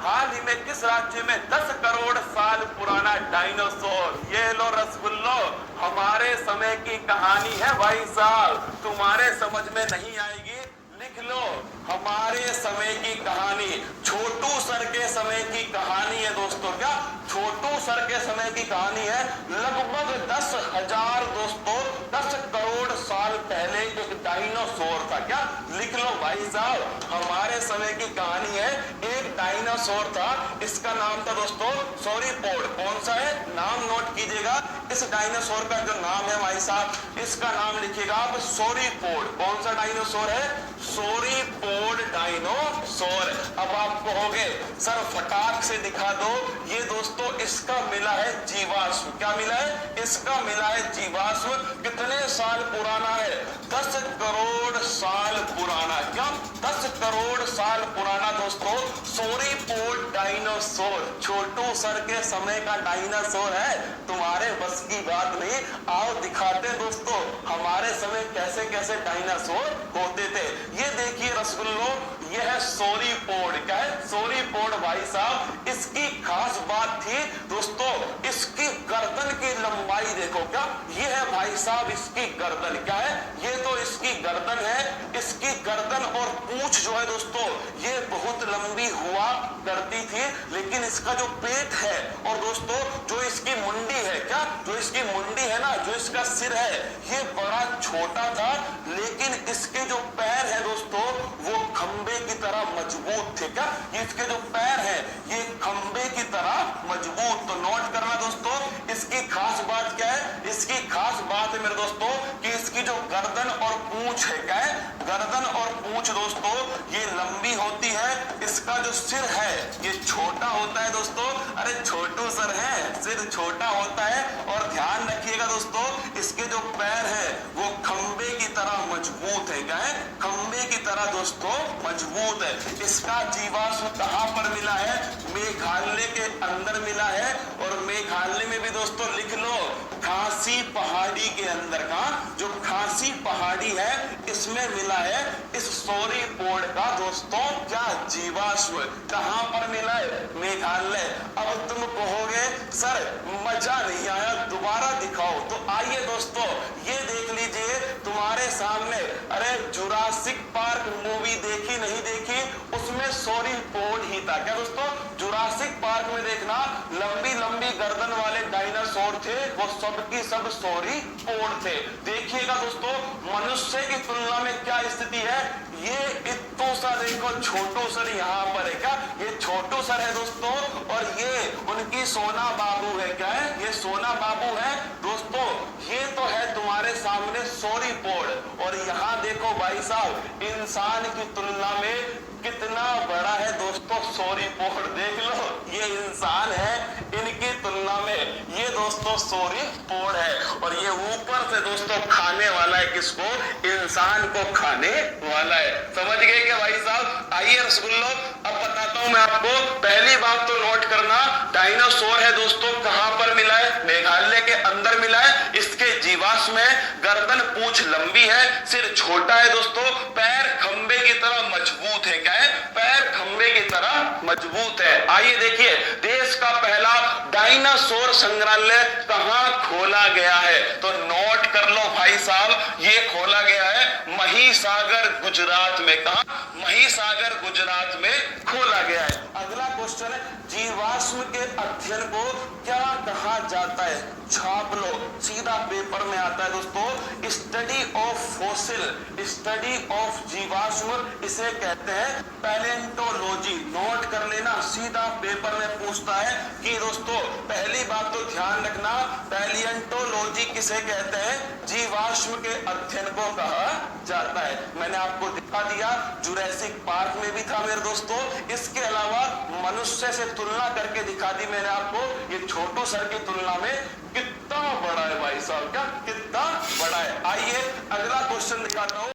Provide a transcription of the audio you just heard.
हाल ही में किस राज्य में 10 करोड़ साल पुराना डायनासोर, ये लो रसगुल्लो, हमारे समय की कहानी है भाई साहब, तुम्हारे समझ में नहीं आएगी, लिख लो, हमारे समय की कहानी, छोटू सर के समय की कहानी है दोस्तों। क्या छोटू सर के समय की कहानी है? लगभग 10,000 दोस्तों, 10 करोड़ साल पहले एक डायनासोर था। क्या लिख लो भाई साहब, हमारे समय की कहानी है। एक डायनासोर था, इसका नाम था दोस्तों सॉरीपोड। कौन सा है? नाम नोट कीजिएगा। इस डायनासोर का जो नाम है भाई साहब, इसका नाम लिखिएगा आप सॉरीपोड। कौन सा डायनासोर है? सॉरीपोड डायनासोर। अब आप कहोगे सर फटाक से दिखा दो, ये दोस्तों इसका मिला है जीवाश्म। क्या मिला है? इसका मिला है जीवाश्म। कितने साल पुराना है? 10 करोड़ साल पुराना। क्या 10 करोड़ साल पुराना दोस्तों सॉरीपोड डायनासोर, छोटू सर के समय का डायनासोर है। तुम्हारे बस की बात नहीं, आओ दिखाते हैं दोस्तों हमारे समय कैसे कैसे डायनासोर होते थे। ये देखिए रसगुल्लो, यह है सॉरीपोड। क्या है? सॉरीपोड भाई साहब, इसकी खास बात थी दोस्तों, इसकी गर्दन की लंबाई देखो। क्या ये है भाई साहब इसकी गर्दन? क्या है? ये तो इसकी गर्दन है। इसकी गर्दन और पूंछ जो है दोस्तों, ये बहुत लंबी हुआ करती थी, लेकिन इसका जो पेट है और दोस्तों जो इसकी मुंडी है, क्या जो इसकी मुंडी है ना, जो इसका सिर है, ये बड़ा छोटा था, लेकिन इसके जो पैर है दोस्तों वो खंबे की तरह मजबूत थे। क्या इसके जो पैर है ये खंबे की तरह मजबूत। तो नोट करना दोस्तों, इसकी खास बात क्या है? इसकी खास बात है मेरे दोस्तों कि इसकी जो गर्दन और पूंछ है, क्या है? गर्दन और पूंछ दोस्तों ये लंबी होती है। इसका जो सिर है ये छोटा होता है दोस्तों। अरे छोटू सर है, सिर छोटा होता है। और ध्यान रखिएगा दोस्तों, इसके जो पैर है वो खंबे की तरह मजबूत है। क्या है? खंबे की तरह दोस्तों मजबूत है। इसका जीवाश्म कहां पर मिला है? मेघालय के अंदर मिला है। और मेघालय में भी दोस्तों लिख लो, खासी पहाड़ी के अंदर का जो खासी पहाड़ी है इसमें मिला है इस सॉरीपोड का दोस्तों क्या जीवाश्म। कहां पर मिला है? मेघालय। अब तुम कहोगे सर मजा नहीं आया, दोबारा दिखाओ। तो आइए दोस्तों ये देख लीजिए तुम्हारे सामने। अरे जुरासिक पार्क मूवी देखी नहीं देखी? उसमें सॉरीपोड ही था। क्या दोस्तों? जुरासिक पार्क में देखना, लंबी लंबी गर्दन वाले डायनासोर थे, वो सबकी सब सॉरीपोड थे। देखिएगा दोस्तों मनुष्य की तुलना में क्या स्थिति है। ये इत्तू सा देखो, छोटू सर यहाँ पर है। क्या ये छोटू सर है दोस्तों, और ये उनकी सोना बाबू है। क्या है? ये सोना बाबू है दोस्तों। ये तो है तुम्हारे सामने सॉरीपोड। और यहाँ देखो भाई साहब, इंसान की तुलना में कितना बड़ा है दोस्तों सॉरीपोड। देख लो, ये इंसान है, इनकी तुलना में ये दोस्तों सॉरीपोड है। और ये ऊपर से दोस्तों खाने वाला है, किसको? इंसान को खाने वाला है। समझ गए क्या भाई साहब? आइए रसगुल्लो अब बताता हूं मैं आपको। पहली बात तो नोट करना, डायनासोर है दोस्तों कहां पर मिला है? मेघालय के अंदर मिला है। इसके जीवाश्म में गर्दन पूंछ लंबी है, सिर छोटा है दोस्तों, पैर खंबे की तरह मजबूत है। क्या है? पैर खंबे की तरह मजबूत है। आइए देखिए, देश का पहला डायनासोर संग्रहालय कहां खोला गया है? तो नोट कर लो भाई साहब, ये खोला गया है महिसागर गुजरात में। कहां? महिसागर गुजरात में खोला गया है। अगला क्वेश्चन है, जीवाश्म के अध्ययन को क्या कहा जाता है? छाप लो, सीधा पेपर में आता है दोस्तों, study of fossil, study of जीवाश्म, इसे कहते हैं पैलेंटोलॉजी। नोट कर लेना, सीधा पेपर में पूछता है कि दोस्तों पहली बात तो ध्यान रखना, पैलेंटोलॉजी किसे कहते हैं? जीवाश्म के अध्ययन को कहा जाता है। मैंने आपको दिखा दिया, जुरासिक पार्क में भी था मेरे दोस्तों। इसके अलावा मनुष्य से तुलना करके दिखा दी मैंने आपको, ये छोटू सर की तुलना में कितना बड़ा है भाई साहब। क्या कितना बड़ा है? आइए अगला क्वेश्चन दिखाता हूं।